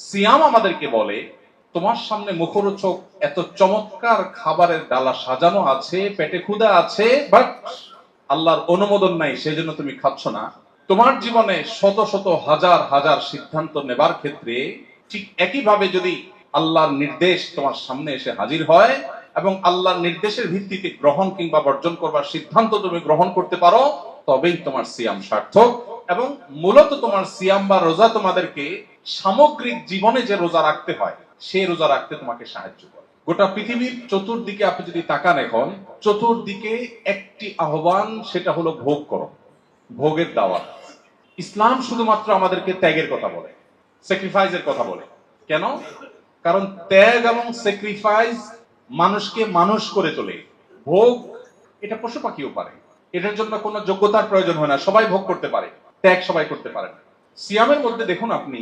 সিয়াম আমাদেরকে বলে তোমার সামনে মুখরোচক এত চমৎকার খাবারের ডালা সাজানো আছে, পেটে ক্ষুধা আছে, বাট আল্লাহর অনুমোদন নাই, সেজন্য তুমি খাচ্ছ না। তোমার জীবনে শত শত হাজার হাজার সিদ্ধান্ত নেবার ক্ষেত্রে ঠিক একইভাবে যদি আল্লাহর নির্দেশ তোমার সামনে এসে হাজির হয় এবং আল্লাহর নির্দেশের ভিত্তিতে গ্রহণ কিংবা বর্জন করবার সিদ্ধান্ত তুমি গ্রহণ করতে পারো, তবেই তোমার সিয়াম সার্থক। এবং মূলত তোমার সিয়াম বা রোজা তোমাদেরকে সামগ্রিক জীবনে যে রোজা রাখতে হয় সেই রোজা রাখতে তোমাকে সাহায্য করে। গোটা পৃথিবীর চতুর্দিকে আপনি যদি তাকান, এখন চতুর্দিকে একটি আহ্বান, সেটা হলো ভোগ করো, ভোগের দাওয়াত। ইসলাম শুধুমাত্র আমাদেরকে ত্যাগের কথা বলে, স্যাক্রিফাইসের কথা বলে। কেন? কারণ ত্যাগ এবং স্যাক্রিফাইস মানুষকে মানুষ করে তোলে। ভোগ এটা পশু পাখিও পারে, এটার জন্য কোনো যোগ্যতার প্রয়োজন হয় না, সবাই ভোগ করতে পারে। ত্যাগ সবাই করতে পারে না। সিয়ামের মধ্যে দেখুন আপনি,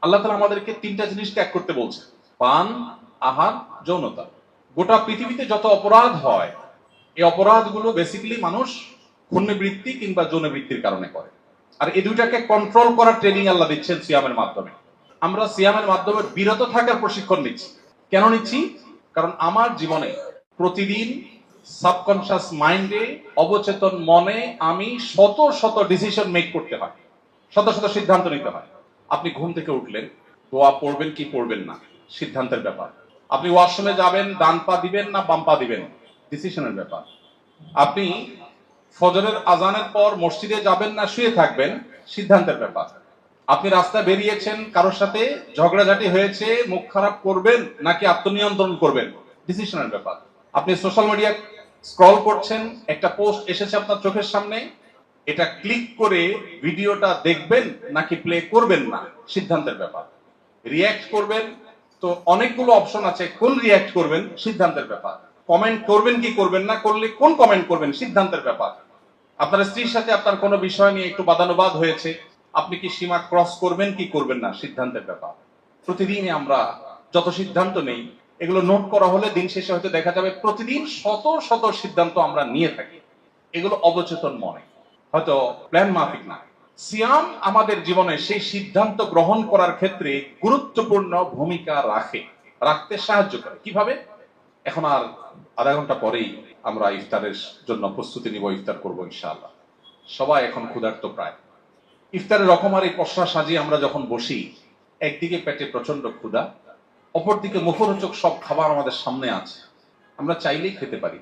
আল্লাহ তাআলা আমাদেরকে তিনটা জিনিস ত্যাগ করতে বলছেন: পান, আহার, যৌনতা। গোটা পৃথিবীতে যত অপরাধ হয়, এই অপরাধগুলো বেসিক্যালি মানুষ পুণ্যবৃত্তি কিংবা যৌনবৃত্তির কারণে করে। আর এই দুইটাকে কন্ট্রোল করার ট্রেনিং আল্লাহ দিচ্ছেন সিয়ামের মাধ্যমে। আমরা সিয়ামের মাধ্যমে বিরত থাকার প্রশিক্ষণ নিচ্ছি। কেন নিচ্ছি? কারণ আমার জীবনে প্রতিদিন সাবকনশিয়াস মাইন্ডে, অবচেতন মনে আমি শত শত ডিসিশন মেক করতে হয়, শত শত সিদ্ধান্ত নিতে হয়। আপনি ঘুম থেকে উঠলেন, দোয়া পড়বেন কি পড়বেন না, সিদ্ধান্তের ব্যাপার। আপনি ওয়াশরুমে যাবেন, ডান পা দিবেন না বাম পা দিবেন, ডিসিশনের ব্যাপার। আপনি ফজরের আজানের পর মসজিদে যাবেন না শুয়ে থাকবেন, সিদ্ধান্তের ব্যাপার। আপনি রাস্তায় বেরিয়েছেন, কারোর সাথে ঝগড়াঝাটি হয়েছে, মুখ খারাপ করবেন নাকি আত্মনিয়ন্ত্রণ করবেন, ডিসিশনের ব্যাপার। আপনি সোশ্যাল মিডিয়া স্ক্রল করছেন, একটা পোস্ট এসেছে আপনার চোখের সামনে, এটা ক্লিক করে ভিডিওটা দেখবেন নাকি প্লে করবেন না, সিদ্ধান্তের ব্যাপার। রিয়্যাক্ট করবেন, তো অনেকগুলো অপশন আছে, কোন রিয়্যাক্ট করবেন, সিদ্ধান্তের ব্যাপার। কমেন্ট করবেন কি করবেন না, করলে কোন কমেন্ট করবেন, সিদ্ধান্তের ব্যাপার। আপনার স্ত্রীর সাথে আপনার কোনো বিষয় নিয়ে একটু বাদানুবাদ হয়েছে, আপনি কি সীমা ক্রস করবেন কি করবেন না, সিদ্ধান্তের ব্যাপার। প্রতিদিনই আমরা যত সিদ্ধান্ত নেই, এগুলো নোট করা হলে দিন শেষে হয়তো দেখা যাবে প্রতিদিন শত শত সিদ্ধান্ত আমরা নিয়ে থাকি। এগুলো অবচেতন মনে, হয়তো প্ল্যান মাফিক না। সিয়াম আমাদের জীবনে সেই সিদ্ধান্ত গ্রহণ করার ক্ষেত্রে গুরুত্বপূর্ণ ভূমিকা রাখতে সাহায্য করে। কিভাবে? এখন আর আধা ঘন্টা পরেই আমরা ইফতারের জন্য প্রস্তুতি নিব, ইফতার করবো ইনশাআল্লাহ। সবাই এখন ক্ষুধার্ত প্রায়। ইফতারের রকমারি পসরা সাজিয়ে আমরা যখন বসি, একদিকে পেটে প্রচন্ড ক্ষুধা, অপরদিকে মুখরোচক সব খাবার আমাদের সামনে আছে, আমরা চাইলেই খেতে পারি,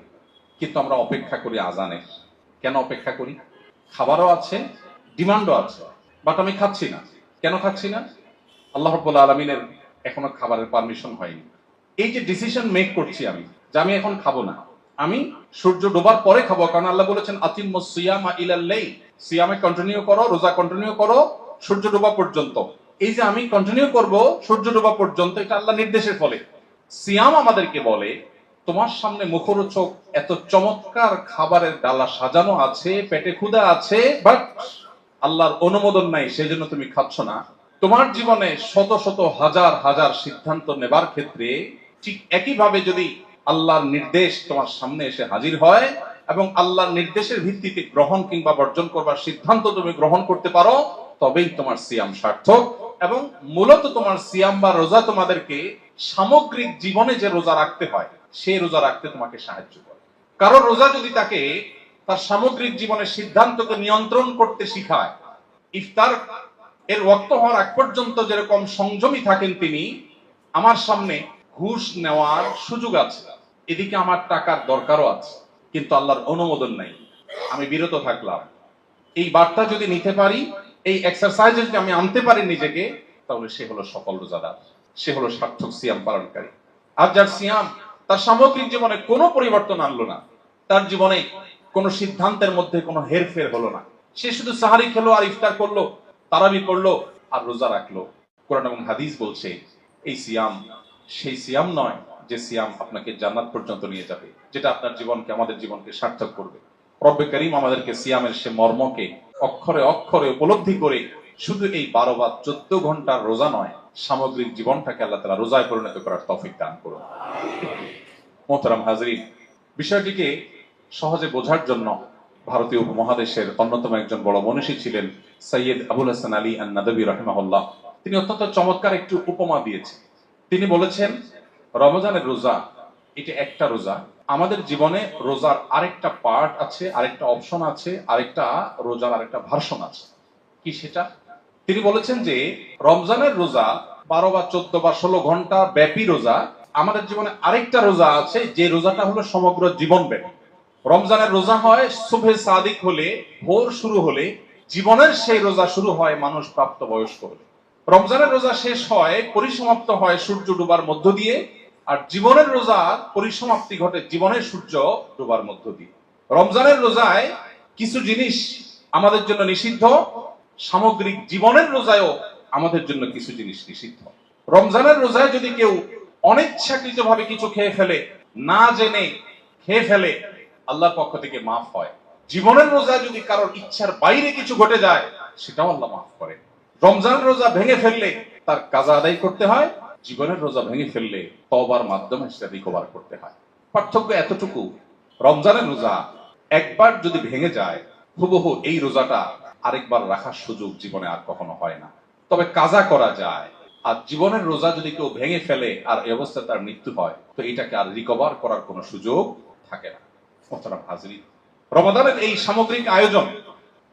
কিন্তু আমরা অপেক্ষা করি আজানের। কেন অপেক্ষা করি? খাবারও আছে, ডিমান্ডও আছে, বাট আমি খাচ্ছি না। কেন খাচ্ছি না? আল্লাহ রাব্বুল আলামিনের এখনো খাবারের পারমিশন হয়নি। এই যে ডিসিশন মেক করছি আমি, যে আমি এখন খাবো না, আমি সূর্য ডোবার পরে খাবো, কারণ আল্লাহ বলেছেন আতিম্মুস সিয়ামা ইলাল লাইল, সিয়ামে কন্টিনিউ করো, রোজা কন্টিনিউ করো সূর্য ডোবা পর্যন্ত। এই যে আমি কন্টিনিউ করব সূর্য ডোবা পর্যন্ত, এটা আল্লাহ নির্দেশের ফলে। সিয়াম আমাদেরকে বলে তোমার সামনে মুখরোচক এত চমৎকার খাবারের ডালা সাজানো আছে, পেটে ক্ষুধা আছে, বাট আল্লাহর অনুমোদন নাই, সেজন্য তুমি খাচ্ছ না। তোমার জীবনে শত শত হাজার হাজার সিদ্ধান্ত নেবার ক্ষেত্রে ঠিক একইভাবে যদি আল্লাহর নির্দেশ তোমার সামনে এসে হাজির হয় এবং আল্লাহর নির্দেশের ভিত্তিতে গ্রহণ কিংবা বর্জন করবার সিদ্ধান্ত তুমি গ্রহণ করতে পারো, তবেই তোমার সিয়াম সার্থক। এবং মূলত তোমার সিয়াম বা রোজা তোমাদেরকে সামগ্রিক জীবনে যে রোজা রাখতে হয় সেই রোজা রাখতে তোমাকে সাহায্য করে। কারণ রোজা যদি তাকে তার সামগ্রিক জীবনের সিদ্ধান্তকে নিয়ন্ত্রণ করতে শিখায়, ইফতার এর ওয়াক্ত হওয়ার আগ পর্যন্ত যেরকম সংযমী থাকেন তিনি, আমার সামনে ঘুষ নেওয়ার সুযোগ আছে, এদিকে আমার টাকার দরকারও আছে, কিন্তু আল্লাহর অনুমোদন নাই, আমি বিরত থাকলাম। এই বার্তা যদি নিতে পারি, এই এক্সারসাইজে যদি আমি আনতে পারি নিজেকে, তাহলে সে হলো সফল রোজাদার, সে হলো সার্থক সিয়াম পালনকারী। আর যার সিয়াম তার সামগ্রিক জীবনে কোনো পরিবর্তন আনলো না, তার জীবনে কোনো সিদ্ধান্তের মধ্যে কোনো হেরফের হলো না, সে শুধু সাহারি খেলো আর ইফতার করলো, তারাবি পড়লো আর রোজা রাখলো, কোরআন এবং হাদিস বলছে এই সিয়াম সেই সিয়াম নয় যে সিয়াম আপনাকে জান্নাত পর্যন্ত নিয়ে যাবে, যেটা আপনার জীবনকে, আমাদের জীবনকে সার্থক করবে। রব্বে করিম আমাদেরকে সিয়ামের সে মর্মকে অক্ষরে অক্ষরে উপলব্ধি করে শুধু এই 12 বা 14 ঘন্টার রোজা নয়, সামগ্রিক জীবনটাকে আল্লাহ তাআলা রোজায় পরিণত করার তৌফিক দান করুন। মোহতারাম হাজরিন, বিষয়টিকে সহজে বোঝার জন্য ভারতীয় উপমহাদেশের অন্যতম একজন বড় মনীষী ছিলেন সৈয়দ আবুল হাসান আলী আন-নাদবী রাহিমাহুল্লাহ। তিনি অত্যন্ত চমৎকার একটু উপমা দিয়েছেন। তিনি বলেছেন, রমজানের রোজা এটা একটা রোজা, আমাদের জীবনে রোজার আরেকটা পার্ট আছে, আরেকটা অপশন আছে, আরেকটা রোজার আরেকটা ভার্সন আছে। কি সেটা? তিনি বলেছেন যে রমজানের রোজা 12 বা 14 বা 16 ঘন্টা ব্যাপী রোজা। আমাদের জীবনে আরেকটা রোজা আছে, যে রোজাটা হলো সমগ্র জীবন ব্যাপী। রমজানের রোজা হয় সুবহে সাদিক হলে, ভোর শুরু হলে। জীবনের সেই রোজা শুরু হয় মানুষ প্রাপ্ত বয়স্ক হলে। রমজানের রোজা শেষ হয়, পরিসমাপ্ত হয় সূর্য ডুবার মধ্য দিয়ে। আর জীবনের রোজা পরিসমাপ্তি ঘটে জীবনের সূর্য ডুবার মধ্য দিয়ে। রমজানের রোজায় কিছু জিনিস আমাদের জন্য নিষিদ্ধ, সামগ্রিক জীবনের রোজায়ও আমাদের জন্য কিছু জিনিস নিষিদ্ধ। রমজানের রোজায় যদি কেউ অনিচ্ছাকৃতভাবে কিছু খেয়ে ফেলে, না জেনে খেয়ে ফেলে, আল্লাহর পক্ষ থেকে মাফ হয়। জীবনের রোজায় যদি কারোর ইচ্ছার বাইরে কিছু ঘটে যায়, সেটাও আল্লাহ মাফ করে। রমজানের রোজা ভেঙে ফেললে তার কাজা আদায় করতে হয়, জীবনের রোজা ভেঙে ফেললে তওবার মাধ্যমে সেটা রিকভার করতে হয়। পার্থক্য এতটুকু, রমজানের রোজা একবার যদি ভেঙে যায়, হুবহু এই রোজাটা আরেকবার রাখার সুযোগ জীবনে আর কখনো হয় না। তবে কাজা করা যায়। আর জীবনের রোজা যদি কেউ ভেঙে ফেলে আর এই অবস্থায় তার মৃত্যু হয়, তো এটাকে আর রিকভার করার কোনো সুযোগ থাকে না। মোহতারাম হাজরিন, রমাদানের এই সামগ্রিক আয়োজন,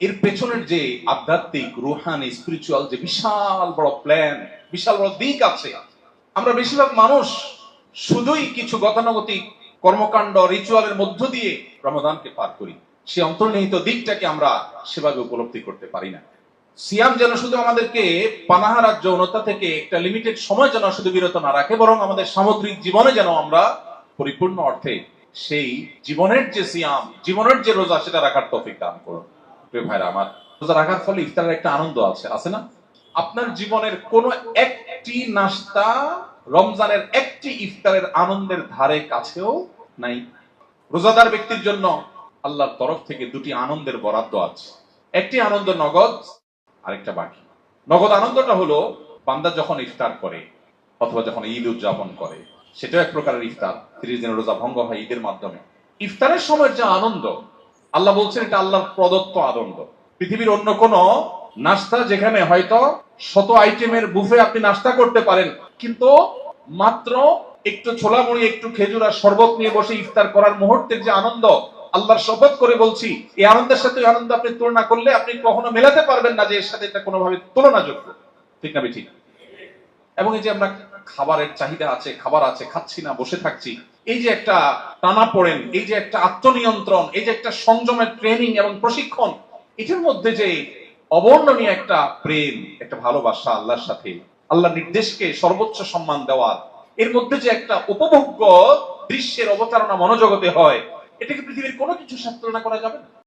এর পেছনের যে আধ্যাত্মিক, রুহানি, স্পিরিচুয়াল যে বিশাল বড় প্ল্যান, বিশাল বড় দিক আছে, আমরা বেশিরভাগ মানুষ শুধুই কিছু গতানুগতিক কর্মকাণ্ড, রিচুয়ালের মধ্য দিয়ে রমাদানকে পার করি। সে অন্তর্নিহিত দিকটাকে আমরা সেভাবে উপলব্ধি করতে পারি না। সিয়াম যেন শুধু আমাদেরকে পানাহার আর যৌনতা থেকে একটা লিমিটেড সময় যেন শুধু বিরত না রাখে, বরং আমাদের সামগ্রিক জীবনে যেন আমরা পরিপূর্ণ অর্থে সেই জীবনের যে সিয়াম, জীবনের যে রোজা, সেটা রাখার তৌফিক দান করুন। প্রিয় ভাইরা আমার, রোজা রাখার ফলে ইফতারের একটা আনন্দ আছে না? আপনার জীবনের কোন একটি নাস্তা রমজানের একটি ইফতারের আনন্দের ধারে কাছেও নাই। রোজাদার ব্যক্তির জন্য আল্লাহর তরফ থেকে দুটি আনন্দের বরাদ্দ আছে। একটি আনন্দ নগদ, আরেকটা বাকি। নগদ আনন্দটা হলো বান্দা যখন ইফতার করে অথবা যখন ঈদ উদযাপন করে, সেটাও এক প্রকারের ইফতার। 30 দিনের রোজা ভঙ্গ হয় ঈদের মাধ্যমে। ইফতারের সময় যে আনন্দ, আল্লাহ বলছেন এটা আল্লাহর প্রদত্ত আনন্দ। পৃথিবীর অন্য কোন নাস্তা, যেখানে হয়তো 100 আইটেমের বুফে আপনি নাস্তা করতে পারেন, কিন্তু মাত্র একটু ছোলা মুড়ি, একটু খেজুর আর শরবত নিয়ে বসে ইফতার করার মুহূর্তের যে আনন্দ, আল্লাহর শপথ করে বলছি, এই আনন্দের সাথে ওই আনন্দ আপনি তুলনা করলে আপনি কখনো মেলাতে পারবেন না যে এর সাথে এটা কোনোভাবে তুলনাযোগ্য। ঠিক না ঠিক? এবং এই যে আমরা খাবারের চাহিদা আছে, খাবার আছে, খাচ্ছি না, বসে থাকছি, এই যে একটা টানাপোড়েন, এই যে একটা আত্মনিয়ন্ত্রণ, এই যে একটা সংযমের ট্রেনিং এবং প্রশিক্ষণ, এটার মধ্যে যে অবর্ণনীয় একটা প্রেম, একটা ভালোবাসা আল্লাহর সাথে, আল্লাহ নির্দেশকে সর্বোচ্চ সম্মান দেওয়ার, এর মধ্যে যে একটা উপভোগ্য দৃশ্যের অবতারণা মনোজগতে হয়, এটাকে পৃথিবীর কোনো কিছুর সাথে তুলনা করা যাবে না।